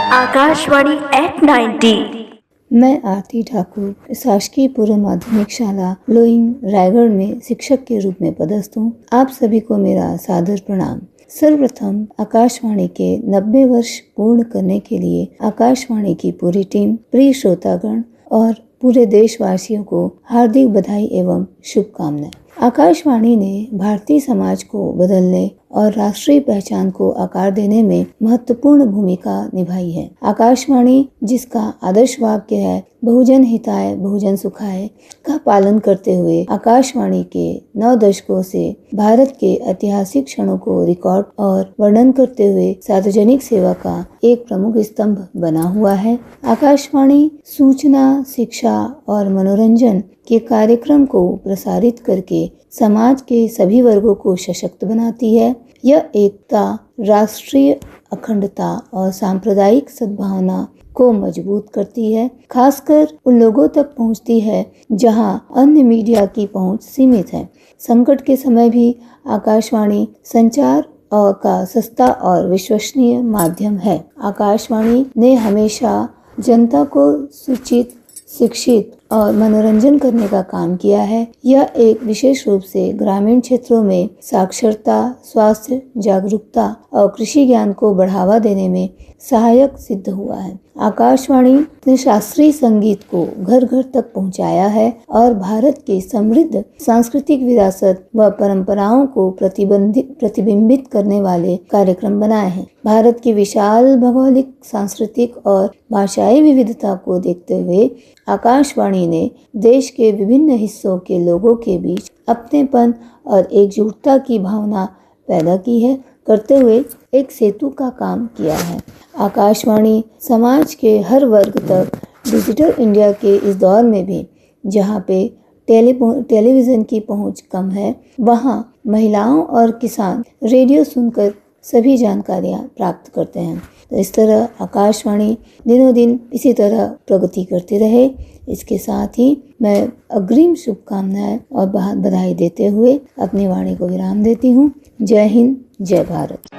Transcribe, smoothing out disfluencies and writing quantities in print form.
Akashvani eight 90। मैं आरती ठाकुर शासकीय पूर्व माध्यमिक शाला लोइंग रायगढ़ में शिक्षक के रूप में पदस्थ हूँ। आप सभी को मेरा सादर प्रणाम। सर्वप्रथम आकाशवाणी के 90 वर्ष पूर्ण करने के लिए आकाशवाणी की पूरी टीम, प्रिय श्रोतागण और पूरे देशवासियों को हार्दिक बधाई एवं शुभकामनाएं। आकाशवाणी ने भारतीय समाज को बदलने और राष्ट्रीय पहचान को आकार देने में महत्वपूर्ण भूमिका निभाई है। आकाशवाणी, जिसका आदर्श वाक्य है बहुजन हिताय बहुजन सुखाय, का पालन करते हुए आकाशवाणी के 9 दशकों से भारत के ऐतिहासिक क्षणों को रिकॉर्ड और वर्णन करते हुए सार्वजनिक सेवा का एक प्रमुख स्तंभ बना हुआ है। आकाशवाणी सूचना, शिक्षा और मनोरंजन के कार्यक्रम को प्रसारित करके समाज के सभी वर्गों को सशक्त बनाती है। यह एकता, राष्ट्रीय अखंडता और सांप्रदायिक सद्भावना को मजबूत करती है। खासकर उन लोगों तक पहुंचती है जहां अन्य मीडिया की पहुंच सीमित है। संकट के समय भी आकाशवाणी संचार का सस्ता और विश्वसनीय माध्यम है। आकाशवाणी ने हमेशा जनता को सूचित, शिक्षित और मनोरंजन करने का काम किया है। यह एक विशेष रूप से ग्रामीण क्षेत्रों में साक्षरता, स्वास्थ्य जागरूकता और कृषि ज्ञान को बढ़ावा देने में सहायक सिद्ध हुआ है। आकाशवाणी ने शास्त्रीय संगीत को घर घर तक पहुंचाया है और भारत के समृद्ध सांस्कृतिक विरासत व परंपराओं को प्रतिबिंबित करने वाले कार्यक्रम बनाए हैं। भारत की विशाल भौगोलिक, सांस्कृतिक और भाषाई विविधता को देखते हुए आकाशवाणी ने देश के विभिन्न हिस्सों के लोगों के बीच अपनेपन और एकजुटता की भावना पैदा की है, करते हुए एक सेतु का काम किया है। आकाशवाणी समाज के हर वर्ग तक डिजिटल इंडिया के इस दौर में भी, जहाँ पे टेलीविज़न की पहुँच कम है, वहाँ महिलाओं और किसान रेडियो सुनकर सभी जानकारियाँ प्राप्त करते हैं। तो इस तरह आकाशवाणी दिनों दिन इसी तरह प्रगति करती रहे। इसके साथ ही मैं अग्रिम शुभकामनाएं और बधाई देते हुए अपनी वाणी को विराम देती हूँ। जय हिंद, जय भारत।